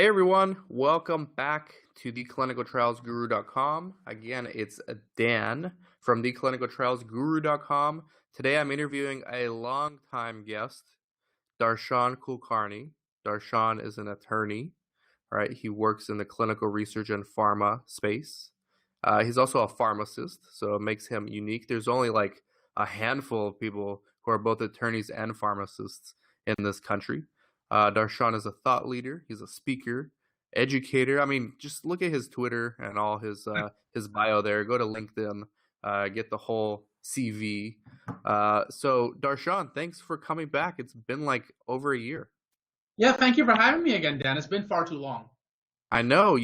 Hey everyone, welcome back to theclinicaltrialsguru.com. Again, it's Dan from theclinicaltrialsguru.com. Today I'm interviewing a longtime guest, Darshan Kulkarni. Darshan is an attorney, right? He works in the clinical research and pharma space. He's also a pharmacist, so it makes him unique. There's only like a handful of people who are both attorneys and pharmacists in this country. Darshan is a thought leader. He's a speaker, educator. I mean, just look at his Twitter and all his bio there. Go to LinkedIn, get the whole CV. So Darshan, thanks for coming back. It's been like over a year. Yeah, thank you for having me again, Dan. It's been far too long. I know,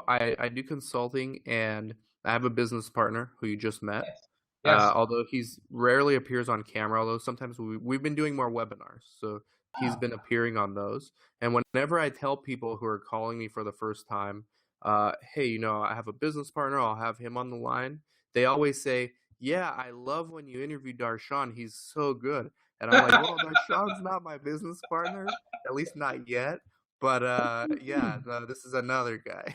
I do consulting and I have a business partner who you just met. Yes. Yes. Although he's rarely appears on camera, although sometimes we've been doing more webinars. So he's Oh. been appearing on those. And whenever I tell people who are calling me for the first time, hey, I have a business partner, I'll have him on the line. They always say, yeah, I love when you interview Darshan. He's so good. And I'm like, well, Darshan's not my business partner, at least not yet. But yeah, no, this is another guy.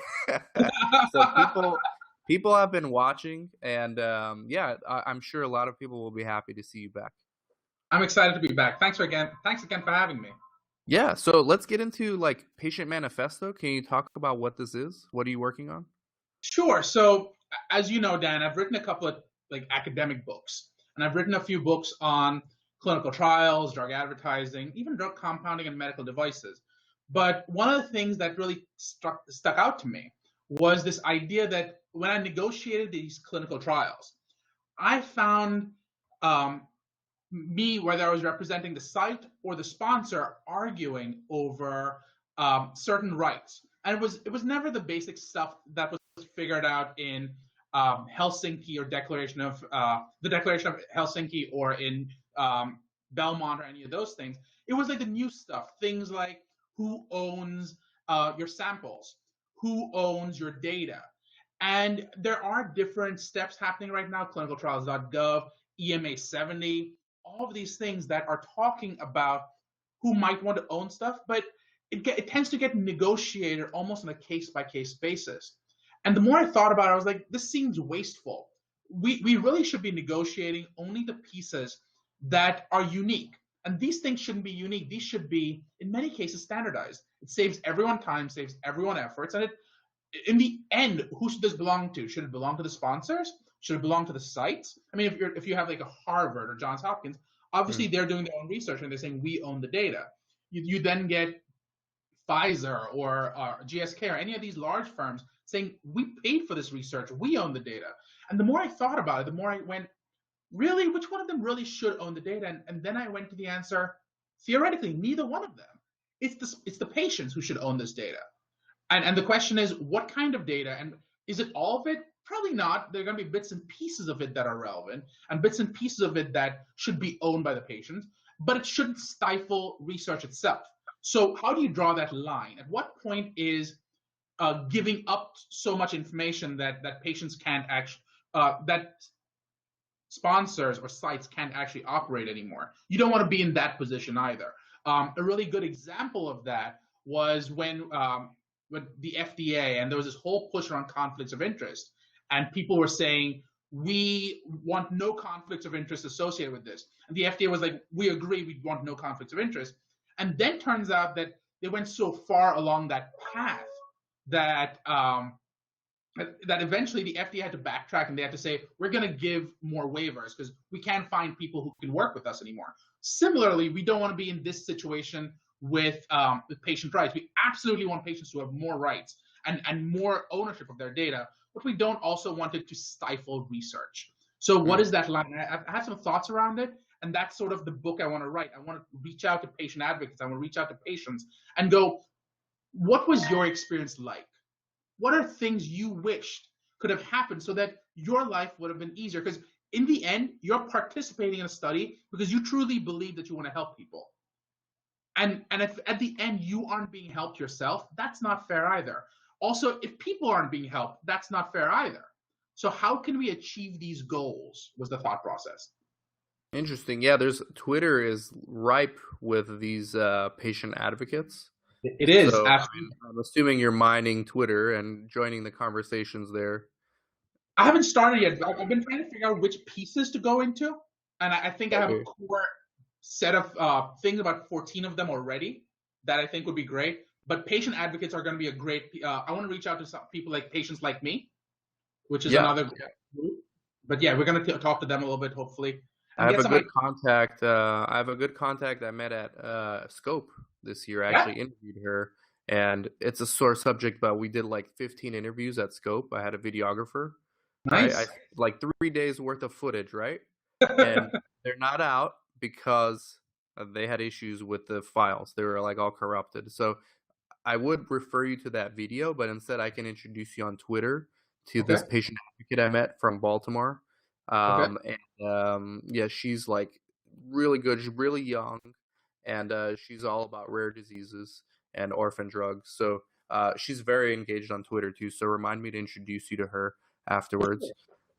So people have been watching, and yeah, I'm sure a lot of people will be happy to see you back. I'm excited to be back. Thanks again for having me. Yeah, so let's get into like Patient Manifesto. Can you talk about what this is? What are you working on? Sure. So, as you know, Dan, I've written a couple of academic books, and I've written a few books on clinical trials, drug advertising, even drug compounding and medical devices. But one of the things that really stuck out to me was this idea that when I negotiated these clinical trials, I found um, me, whether I was representing the site or the sponsor, arguing over certain rights, and it was never the basic stuff that was figured out in Helsinki or the Declaration of Helsinki or in Belmont or any of those things. It was like the new stuff, things like who owns your samples, who owns your data. And there are different steps happening right now, clinicaltrials.gov, EMA 70, all of these things that are talking about who might want to own stuff, but it tends to get negotiated almost on a case-by-case basis. And the more I thought about it, I was like, this seems wasteful. We really should be negotiating only the pieces that are unique. And these things shouldn't be unique. These should be, in many cases, standardized. It saves everyone time, saves everyone efforts, and in the end, who should this belong to? Should it belong to the sponsors? Should it belong to the sites? I mean, if you have like a Harvard or Johns Hopkins, obviously they're doing their own research and they're saying we own the data. You then get Pfizer or GSK or any of these large firms saying we paid for this research, we own the data. And the more I thought about it, the more I went, really, which one of them really should own the data? And then I went to the answer, theoretically, neither one of them. It's the patients who should own this data. And the question is, what kind of data? And is it all of it? Probably not. There are going to be bits and pieces of it that are relevant and bits and pieces of it that should be owned by the patients, but it shouldn't stifle research itself. So how do you draw that line? At what point is giving up so much information that patients can't actually, that sponsors or sites can't actually operate anymore? You don't want to be in that position either. A really good example of that was when with the FDA, and there was this whole push around conflicts of interest, and people were saying, we want no conflicts of interest associated with this. And the FDA was like, we agree, we want no conflicts of interest. And then turns out that they went so far along that path that that eventually the FDA had to backtrack and they had to say, we're going to give more waivers because we can't find people who can work with us anymore. Similarly, we don't want to be in this situation with patient rights. We absolutely want patients to have more rights and more ownership of their data, but we don't also want it to stifle research. So what is that line? I have some thoughts around it, and that's sort of the book I want to write. I want to reach out to patient advocates. I want to reach out to patients and go, what was your experience like? What are things you wished could have happened so that your life would have been easier? Because in the end, you're participating in a study because you truly believe that you want to help people. And if at the end you aren't being helped yourself, that's not fair either. Also, if people aren't being helped, that's not fair either. So how can we achieve these goals was the thought process. Interesting. Yeah, Twitter is ripe with these patient advocates. It is So, I mean, absolutely. I'm assuming you're mining Twitter and joining the conversations there. I haven't started yet. I've been trying to figure out which pieces to go into, and I think I have a Okay. core set of things, about 14 of them already, that I think would be great. But patient advocates are going to be a great. I want to reach out to some people like patients like me, which is Yeah, another group. But yeah, we're going to talk to them a little bit, hopefully, I and have get a some good ideas. contact. I have a good contact I met at Scope this year. I Yeah, actually interviewed her, and it's a sore subject, but we did like 15 interviews at Scope. I had a videographer, right? I nice. like 3 days worth of footage, right? And they're not out because they had issues with the files. They were like all corrupted. So I would refer you to that video, but instead I can introduce you on Twitter to Okay. this patient advocate I met from Baltimore. Okay. Yeah, she's like really good. She's really young, and she's all about rare diseases and orphan drugs. So she's very engaged on Twitter too. So remind me to introduce you to her afterwards.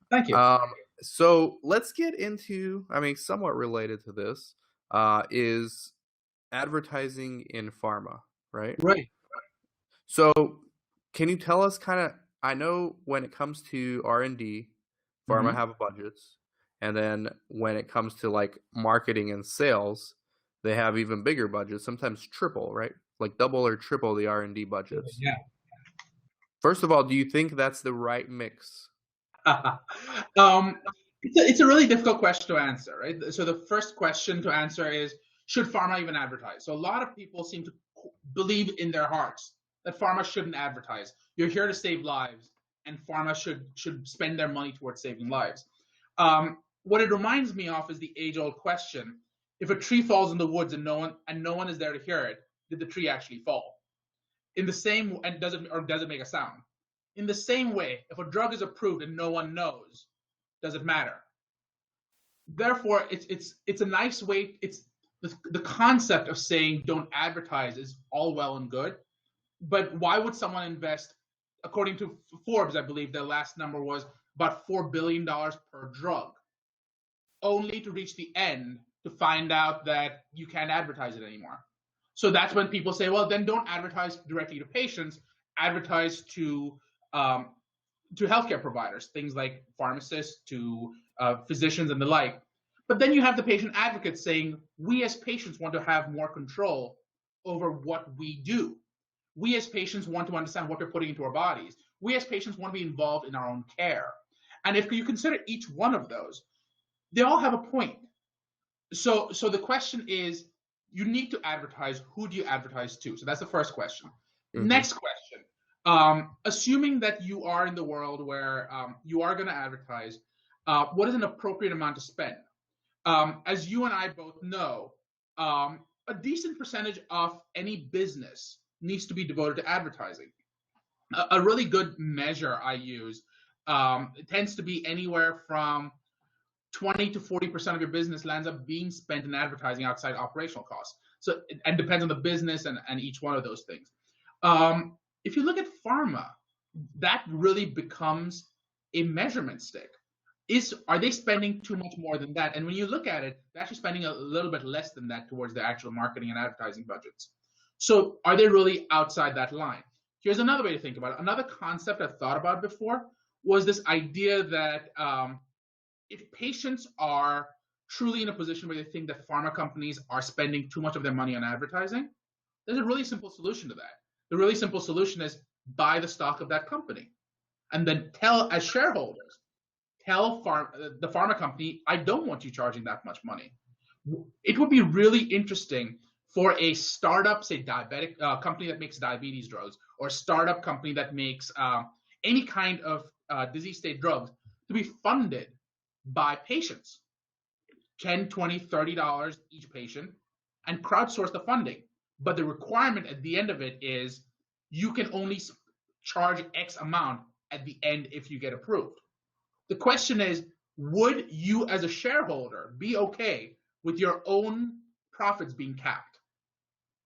Thank you. Um, so let's get into, I mean, somewhat related to this, is advertising in pharma, right? Right. So, can you tell us kind of? I know when it comes to R&D, pharma Hmm. have budgets, and then when it comes to like marketing and sales, they have even bigger budgets, sometimes triple, right? Like double or triple the R&D budgets. Yeah. First of all, do you think that's the right mix? um, it's a really difficult question to answer, right? So the first question to answer is, should pharma even advertise? So a lot of people seem to believe in their hearts that pharma shouldn't advertise. You're here to save lives, and pharma should spend their money towards saving lives. What it reminds me of is the age-old question: if a tree falls in the woods and no one is there to hear it, did the tree actually fall? In the same, and does it make a sound? In the same way, if a drug is approved and no one knows, does it matter? Therefore, it's a nice way. It's the concept of saying don't advertise is all well and good, but why would someone invest? According to Forbes, I believe their last number was about $4 billion per drug, only to reach the end to find out that you can't advertise it anymore. So that's when people say, well, then don't advertise directly to patients, advertise um, to healthcare providers, things like pharmacists, to physicians, and the like. But then you have the patient advocates saying, we as patients want to have more control over what we do. We as patients want to understand what we're putting into our bodies. We as patients want to be involved in our own care. And if you consider each one of those, they all have a point. So the question is, you need to advertise. Who do you advertise to? So that's the first question. Hmm. Next question. Assuming that you are in the world where you are going to advertise, what is an appropriate amount to spend? As you and I both know, a decent percentage of any business needs to be devoted to advertising. A really good measure I use, it tends to be anywhere from 20 to 40% of your business lands up being spent in advertising outside operational costs. So, and depends on the business and each one of those things. If you look at pharma, that really becomes a measurement stick. Are they spending too much more than that? And when you look at it, they're actually spending a little bit less than that towards their actual marketing and advertising budgets. So are they really outside that line? Here's another way to think about it. Another concept I've thought about before was this idea that if patients are truly in a position where they think that pharma companies are spending too much of their money on advertising, there's a really simple solution to that. The really simple solution is buy the stock of that company and then tell, as shareholders, tell the pharma company, I don't want you charging that much money. It would be really interesting for a startup, say diabetic company that makes diabetes drugs, or a startup company that makes any kind of disease state drugs, to be funded by patients, 10, 20, $30 each patient, and crowdsource the funding. But the requirement at the end of it is you can only charge X amount at the end if you get approved. The question is, would you as a shareholder be okay with your own profits being capped?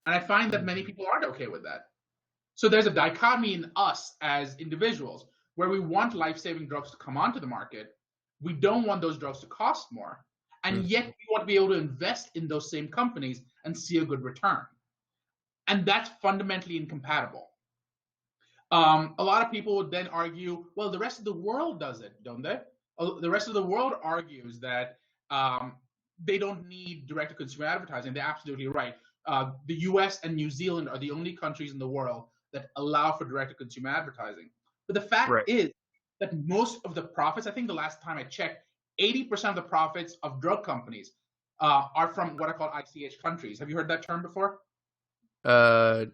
And I find that many people aren't okay with that. So there's a dichotomy in us as individuals where we want life-saving drugs to come onto the market. We don't want those drugs to cost more. And yet we want to be able to invest in those same companies and see a good return. And that's fundamentally incompatible. A lot of people would then argue, well, the rest of the world does it, don't they? The rest of the world argues that they don't need direct-to-consumer advertising. They're absolutely right. The US and New Zealand are the only countries in the world that allow for direct-to-consumer advertising. But the fact Right. is that most of the profits, I think the last time I checked, 80% of the profits of drug companies are from what I call ICH countries. Have you heard that term before?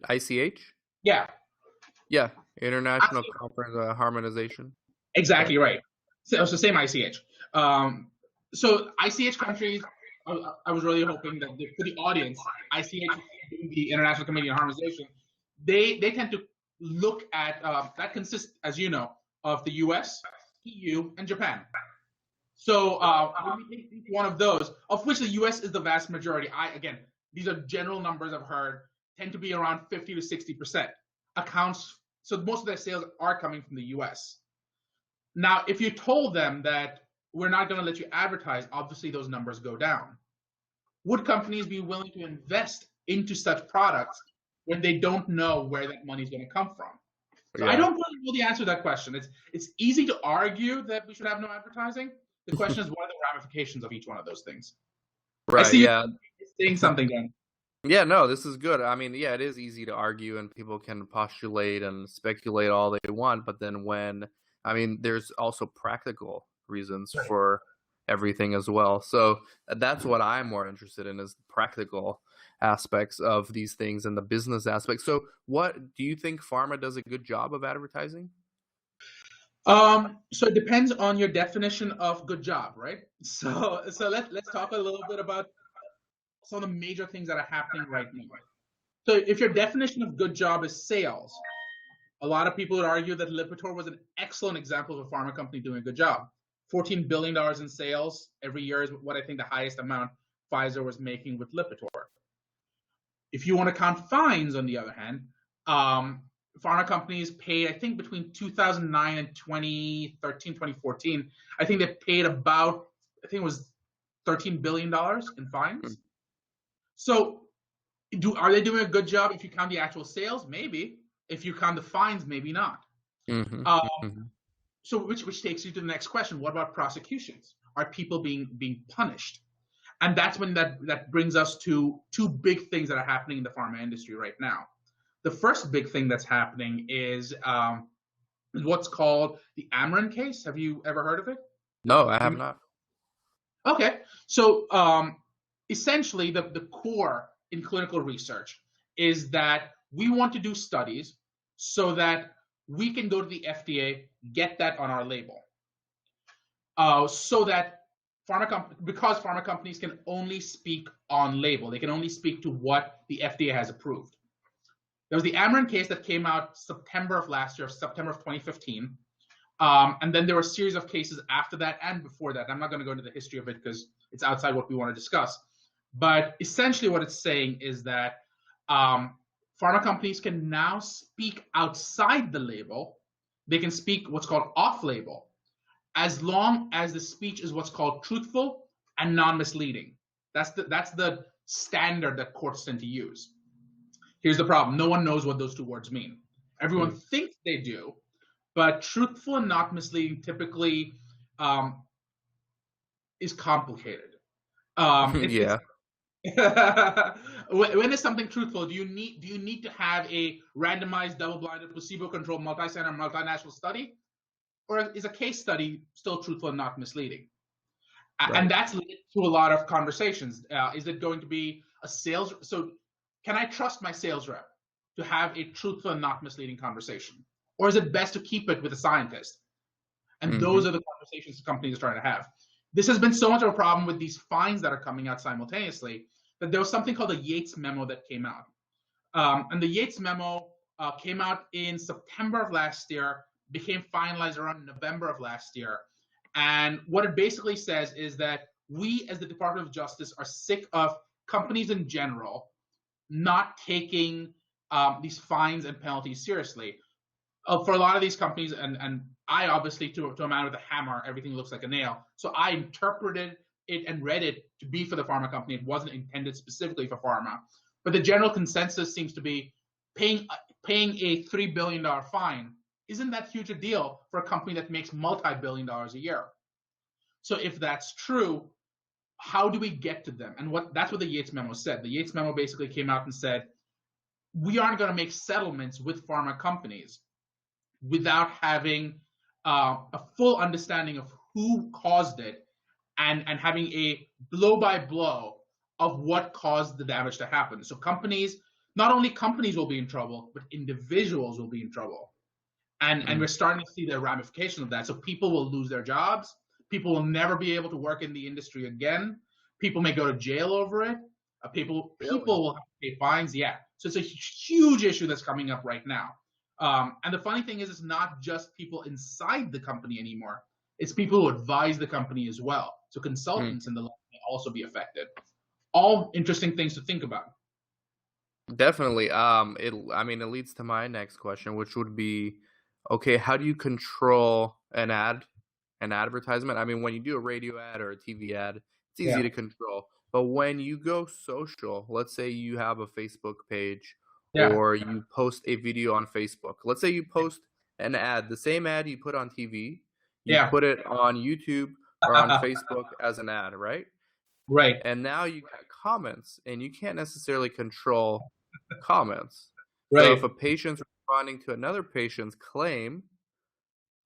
ICH? Yeah, Yeah, International Conference Harmonization. exactly Yeah. right. So it's the same ICH. So ICH countries, I was really hoping that for the audience, ICH, the International Committee on Harmonization, they tend to look at that consists, as you know, of the US, EU, and Japan. So when we take each one of those, of which the US is the vast majority, again, these are general numbers I've heard, tend to be around 50 to 60% accounts. So most of their sales are coming from the US. Now, if you told them that we're not going to let you advertise, obviously those numbers go down. Would companies be willing to invest into such products when they don't know where that money is going to come from? So I Yeah. don't really know the answer to that question. It's easy to argue that we should have no advertising. The question is, what are the ramifications of each one of those things? I Right. see you Yeah. saying something, Dan. Yeah, no, this is good. I mean, yeah, it is easy to argue and people can postulate and speculate all they want, but then I mean, there's also practical reasons Right. for everything as well. So that's what I'm more interested in is the practical aspects of these things and the business aspects. So what do you think pharma does a good job of advertising? So it depends on your definition of good job, right? So let's talk a little bit about some of the major things that are happening right now. So if your definition of good job is sales, a lot of people would argue that Lipitor was an excellent example of a pharma company doing a good job. $14 billion in sales every year is what I think the highest amount Pfizer was making with Lipitor. If you want to count fines, on the other hand, pharma companies paid, I think between 2009 and 2013, 2014, I think they paid about, I think it was $13 billion in fines. So are they doing a good job if you count the actual sales? Maybe. If you count the fines, maybe not. Mm-hmm. Uh, Mm-hmm. so which takes you to the next question. What about prosecutions? Are people being punished? And that's when that brings us to two big things that are happening in the pharma industry right now. The first big thing that's happening is what's called the Ameren case. Have you ever heard of it? No, I have not. Okay. So essentially, the core in clinical research is that we want to do studies so that we can go to the FDA, get that on our label, so that because pharma companies can only speak on label, they can only speak to what the FDA has approved. There was the Ameren case that came out September of last year, September of 2015. And then there were a series of cases after that and before that. I'm not going to go into the history of it because it's outside what we want to discuss. But essentially what it's saying is that pharma companies can now speak outside the label. They can speak what's called off-label, as long as the speech is what's called truthful and non-misleading. That's the standard that courts tend to use. Here's the problem. No one knows what those two words mean. Everyone thinks they do, but truthful and not misleading typically is complicated. Yeah. When is something truthful? Do you need to have a randomized, double-blinded, placebo-controlled, multi-center, multinational study, or is a case study still truthful and not misleading? Right. And that's led to a lot of conversations. Is it going to be a sales? So, can I trust my sales rep to have a truthful and not misleading conversation, or is it best to keep it with a scientist? And those are the conversations companies are trying to have. This has been so much of a problem with these fines that are coming out simultaneously that there was something called the Yates memo that came out. And the Yates memo came out in September of last year, became finalized around November of last year. And what it basically says is that we, as the Department of Justice, are sick of companies in general not taking these fines and penalties seriously. For a lot of these companies, and I obviously, to a man with a hammer, everything looks like a nail. So I interpreted it and read it to be for the pharma company. It wasn't intended specifically for pharma. But the general consensus seems to be paying a $3 billion fine isn't that huge a deal for a company that makes multi-billion dollars a year. So if that's true, how do we get to them? And that's what the Yates memo said. The Yates memo basically came out and said, we aren't going to make settlements with pharma companies without having a full understanding of who caused it and having a blow by blow of what caused the damage to happen. So not only companies will be in trouble, but individuals will be in trouble. And we're starting to see the ramifications of that. So people will lose their jobs. People will never be able to work in the industry again. People may go to jail over it. People will have to pay fines. Yeah. So it's a huge issue that's coming up right now. And the funny thing is, it's not just people inside the company anymore. It's people who advise the company as well. So consultants in the law may also be affected. All interesting things to think about. Definitely. It leads to my next question, which would be, okay, how do you control an advertisement? I mean, when you do a radio ad or a TV ad, it's easy to control. But when you go social, let's say you have a Facebook page or you post a video on Facebook. Let's say you post an ad, the same ad you put on TV, you put it on YouTube or on Facebook as an ad, right? Right. And now you got comments, and you can't necessarily control comments. Right. So if a patient's responding to another patient's claim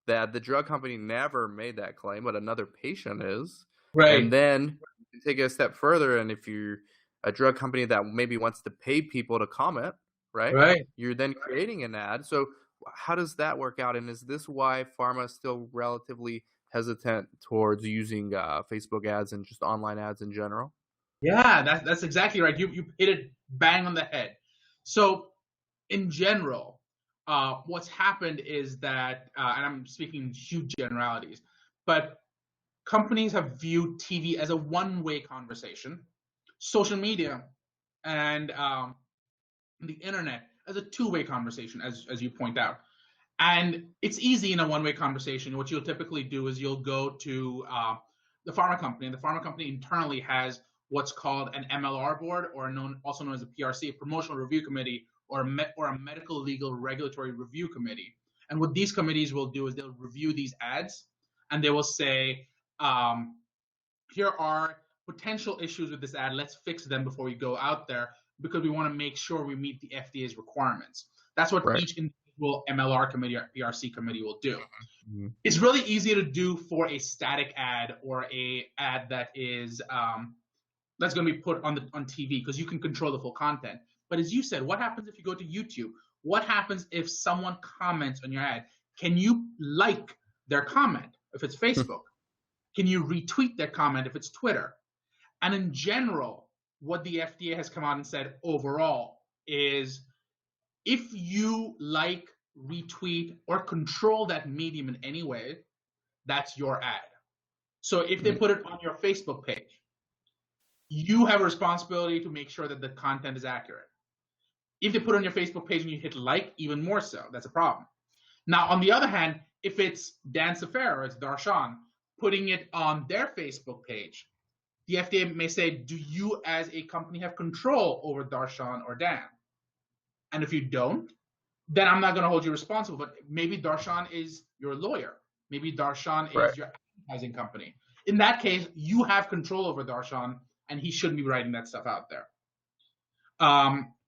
that the drug company never made that claim, but another patient is, and then you take it a step further, and if you're a drug company that maybe wants to pay people to comment, right? You're then creating an ad. So how does that work out? And is this why pharma is still relatively hesitant towards using Facebook ads and just online ads in general? Yeah, that's exactly right. You hit it bang on the head. So in general, what's happened is that, and I'm speaking huge generalities, but companies have viewed TV as a one-way conversation, social media and the internet as a two-way conversation, as you point out. And it's easy in a one-way conversation. What you'll typically do is you'll go to the pharma company, and the pharma company internally has what's called an MLR board, or also known as a PRC, a promotional review committee, or a medical legal regulatory review committee. And what these committees will do is they'll review these ads, and they will say, here are potential issues with this ad. Let's fix them before we go out there, because we want to make sure we meet the FDA's requirements. That's what each individual MLR committee or PRC committee will do. It's really easy to do for a static ad or a ad that is that's going to be put on TV, because you can control the full content. But as you said, what happens if you go to YouTube? What happens if someone comments on your ad? Can you like their comment if it's Facebook? Can you retweet their comment if it's Twitter? And in general, what the FDA has come out and said overall is, if you like, retweet, or control that medium in any way, that's your ad. So if they put it on your Facebook page, you have a responsibility to make sure that the content is accurate. If they put it on your Facebook page and you hit like, even more so, that's a problem. Now, on the other hand, if it's Dan Safer or it's Darshan putting it on their Facebook page, the FDA may say, do you as a company have control over Darshan or Dan? And if you don't, then I'm not going to hold you responsible. But maybe Darshan is your lawyer. Maybe Darshan is your advertising company. In that case, you have control over Darshan, and he shouldn't be writing that stuff out there.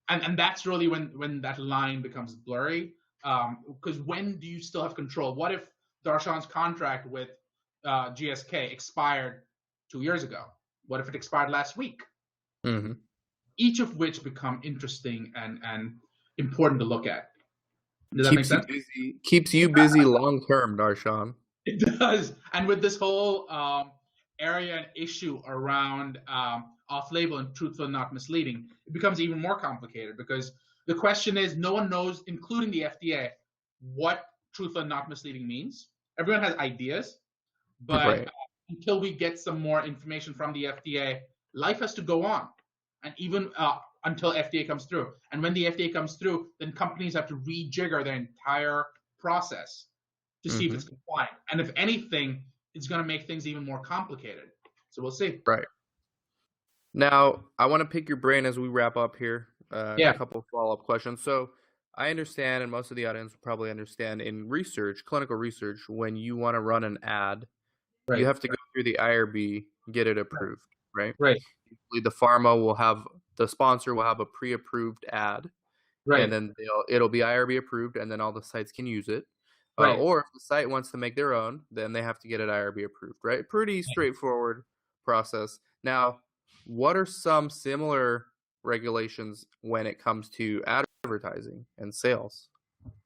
And that's really when that line becomes blurry. Because when do you still have control? What if Darshan's contract with GSK expired 2 years ago? What if it expired last week? Each of which become interesting and important to look at. Does that make sense? Keeps you busy long term, Darshan. It does. And with this whole area and issue around off-label and truthful and not misleading, it becomes even more complicated, because the question is, no one knows, including the FDA, what truthful and not misleading means. Everyone has ideas, but until we get some more information from the FDA, life has to go on. And even until FDA comes through. And when the FDA comes through, then companies have to rejigger their entire process to see if it's compliant. And if anything, it's going to make things even more complicated. So we'll see. Right. Now, I want to pick your brain as we wrap up here. A Yeah. couple of follow-up questions. So I understand, and most of the audience will probably understand, in research, clinical research, when you want to run an ad, you Right. have to go through the IRB, get it approved, right? Right. Usually the pharma will have, the sponsor will have a pre-approved ad, and Right. then it'll be IRB approved, and then all the sites can use it. Right. Or if the site wants to make their own, then they have to get it IRB approved, right? Pretty straightforward process. Now, what are some similar regulations when it comes to advertising and sales?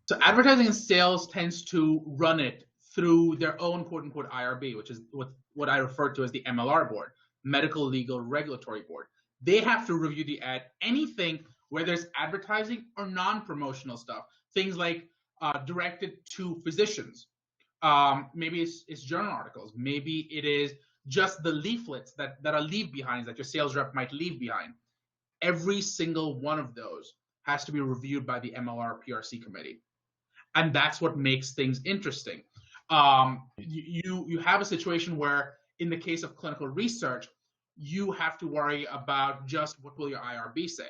So advertising and sales tends to run it through their own quote unquote IRB, which is what I refer to as the MLR board, Medical Legal Regulatory Board. They have to review the ad, anything where there's advertising or non-promotional stuff, things like directed to physicians. Maybe it's journal articles. Maybe it is just the leaflets that are leave behinds that your sales rep might leave behind. Every single one of those has to be reviewed by the MLR PRC committee, and that's what makes things interesting. You have a situation where, in the case of clinical research, you have to worry about just what will your IRB say.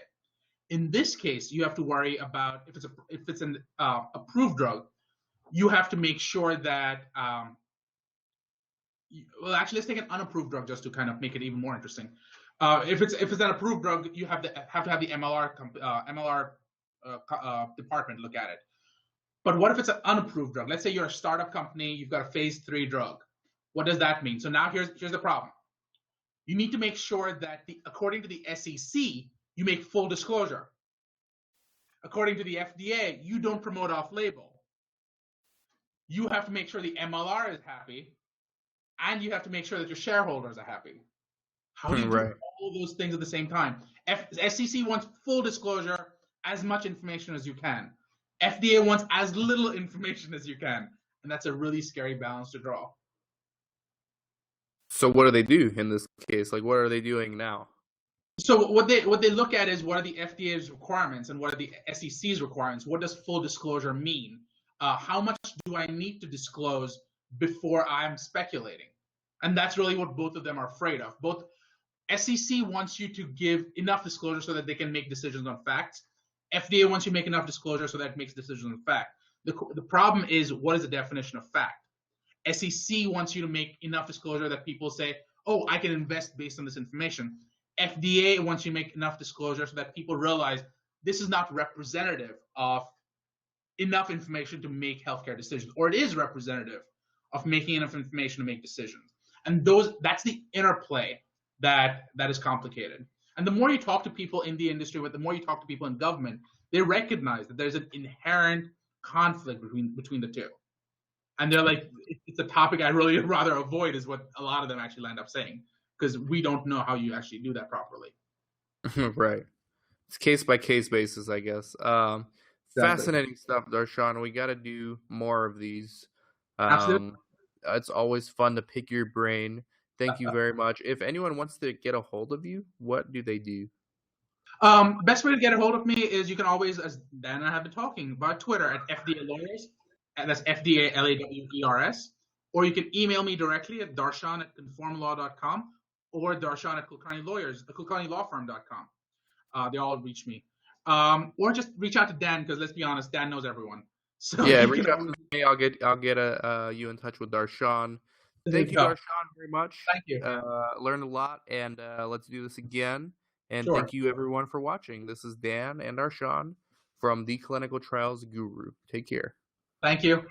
In this case, you have to worry about if it's an approved drug, you have to make sure that well, actually, let's take an unapproved drug just to kind of make it even more interesting. If it's an approved drug, you have to have the MLR department look at it. But what if it's an unapproved drug? Let's say you're a startup company, you've got a phase 3 drug. What does that mean? So now here's the problem. You need to make sure that according to the SEC, you make full disclosure. According to the FDA, you don't promote off-label. You have to make sure the MLR is happy, and you have to make sure that your shareholders are happy. How do you do all those things at the same time? SEC wants full disclosure, as much information as you can. FDA wants as little information as you can, and that's a really scary balance to draw. So what do they do in this case? Like, what are they doing now? So what they look at is what are the FDA's requirements and what are the SEC's requirements? What does full disclosure mean? How much do I need to disclose before I'm speculating? And that's really what both of them are afraid of. Both SEC wants you to give enough disclosure so that they can make decisions on facts. FDA wants you to make enough disclosure so that it makes decisions on fact. The problem is, what is the definition of fact? SEC wants you to make enough disclosure that people say, oh, I can invest based on this information. FDA wants you to make enough disclosure so that people realize this is not representative of enough information to make healthcare decisions, or it is representative of making enough information to make decisions. And that's the interplay that is complicated. And the more you talk to people in the industry, the more you talk to people in government, they recognize that there's an inherent conflict between the two. And they're like, it's a topic I really rather avoid, is what a lot of them actually end up saying, because we don't know how you actually do that properly. Right. It's case by case basis, I guess. Exactly. Fascinating stuff, Darshan. We got to do more of these. Absolutely. It's always fun to pick your brain. Thank you very much. If anyone wants to get a hold of you, what do they do? Best way to get a hold of me is you can always, as Dan and I have been talking about, Twitter at FDA Lawyers, and that's FDALAWERS, or you can email me directly at darshan@conformlaw.com or darshan@kulkarnilawfirm.com. They all reach me. Or just reach out to Dan, because let's be honest, Dan knows everyone. So yeah, reach out to me. I'll get you in touch with Darshan. Thank you, Darshan, very much. Thank you. Learned a lot, and let's do this again. And Sure. Thank you, everyone, for watching. This is Dan and Darshan from the Clinical Trials Guru. Take care. Thank you.